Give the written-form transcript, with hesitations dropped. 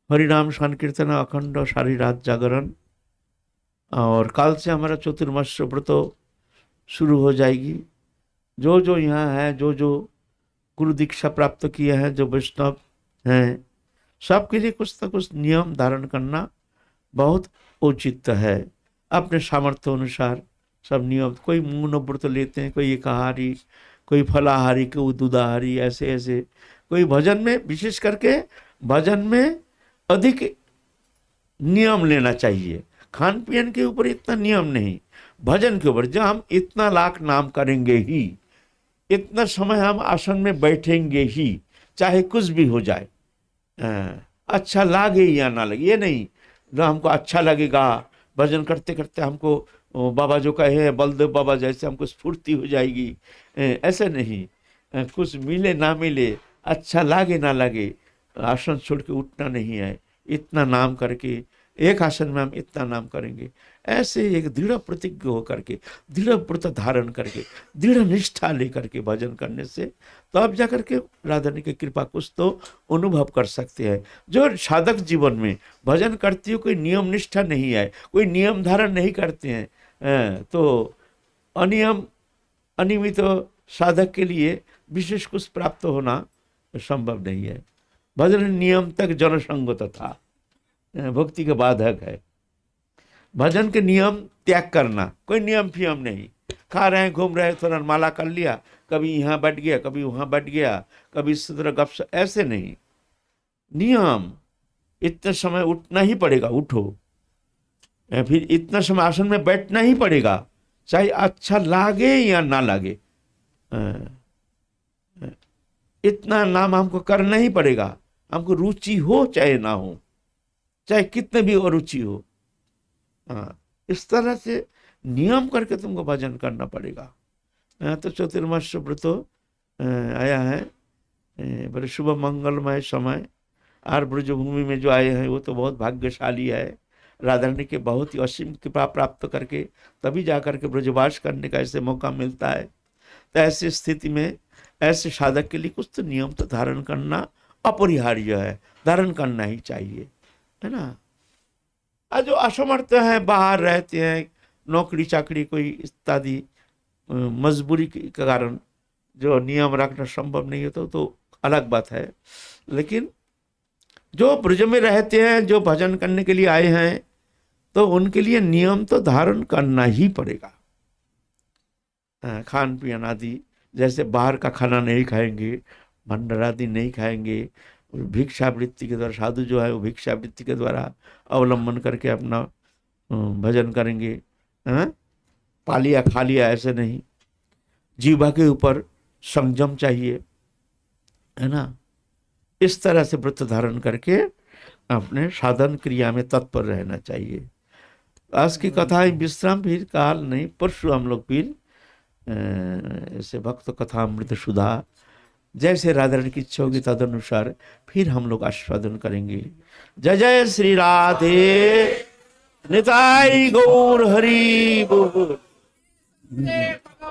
हरिनाम संकीर्तन अखंड सारी रात जागरण। और कल से हमारा चतुर्मास व्रत शुरू हो जाएगी। जो जो यहाँ है, जो जो गुरु दीक्षा प्राप्त किए हैं, जो वैष्णव हैं, सबके लिए कुछ न कुछ नियम धारण करना बहुत उचित है। अपने सामर्थ्य अनुसार सब नियम, कोई मून व्रत लेते हैं, कोई एकाहारी, कोई फलाहारी, कोई दूधाहारी, ऐसे ऐसे। कोई भजन में, विशेष करके भजन में अधिक नियम लेना चाहिए। खान पीन के ऊपर इतना नियम नहीं, भजन के ऊपर। जब हम इतना लाख नाम करेंगे ही, इतना समय हम आसन में बैठेंगे ही, चाहे कुछ भी हो जाए, अच्छा लगे या ना लगे, ये नहीं ना हमको अच्छा लगेगा भजन करते करते, हमको बाबा जो कहे बलदेव बाबा जैसे हमको स्फूर्ति हो जाएगी, ऐसे नहीं। कुछ मिले ना मिले, अच्छा लगे ना लगे, आसन छोड़ के उठना नहीं है। इतना नाम करके, एक आसन में हम इतना नाम करेंगे, ऐसे एक दृढ़ प्रतिज्ञ होकर के, दृढ़ व्रत धारण करके, दृढ़ निष्ठा लेकर के भजन करने से तो अब जाकर के राधा रानी की कृपा कुछ तो अनुभव कर सकते हैं। जो साधक जीवन में भजन करती हो, कोई नियम निष्ठा नहीं है, कोई नियम धारण नहीं करते हैं, तो अनियम अनियमित साधक के लिए विशेष कुछ प्राप्त होना संभव नहीं है। भजन नियम तक जनसंग था, भक्ति के बाधक है। भजन के नियम त्याग करना, कोई नियम फियम नहीं। खा रहे हैं, घूम रहे हैं, थोड़ा माला कर लिया, कभी यहाँ बैठ गया, कभी वहाँ बैठ गया, कभी इस तरह गप, ऐसे नहीं। नियम, इतने समय उठना ही पड़ेगा, उठो। फिर इतना समय आसन में बैठना ही पड़ेगा, चाहे अच्छा लागे या ना लागे। इतना नाम हमको करना ही पड़ेगा, हमको रुचि हो चाहे ना हो, चाहे कितने भी अरुचि हो। हाँ, इस तरह से नियम करके तुमको भजन करना पड़ेगा। तो चतुर्मास व्रत आया है, बड़े शुभ मंगलमय समय। और ब्रजभूमि में जो आए हैं वो तो बहुत भाग्यशाली है। राधा रानी के बहुत ही असीम कृपा प्राप्त करके तभी जा करके ब्रजवास करने का ऐसे मौका मिलता है। तो ऐसी स्थिति में ऐसे साधक के लिए कुछ तो नियम तो धारण करना अपरिहार्य है, धारण करना ही चाहिए, है ना। आज जो असमर्थ हैं, बाहर रहते हैं, नौकरी चाकरी कोई इत्यादि मजबूरी के कारण जो नियम रखना संभव नहीं होता तो अलग बात है। लेकिन जो ब्रज में रहते हैं, जो भजन करने के लिए आए हैं, तो उनके लिए नियम तो धारण करना ही पड़ेगा। खान पीन आदि, जैसे बाहर का खाना नहीं खाएंगे, भंडारा आदि नहीं खाएंगे, भिक्षावृत्ति के द्वारा, साधु जो है वो भिक्षावृत्ति के द्वारा अवलंबन करके अपना भजन करेंगे। पा लिया खा लिया, ऐसे नहीं। जीवा के ऊपर संयम चाहिए, है ना। इस तरह से व्रत धारण करके अपने साधन क्रिया में तत्पर रहना चाहिए। आज की कथा विश्राम, फिर काल नहीं, परसों हम लोग फिर ऐसे भक्त कथा अमृत सुधा, जैसे राधा रानी की इच्छा होगी तदनुसार फिर हम लोग आस्वादन करेंगे। जय जय श्री राधे, निताई गौर हरि बोल।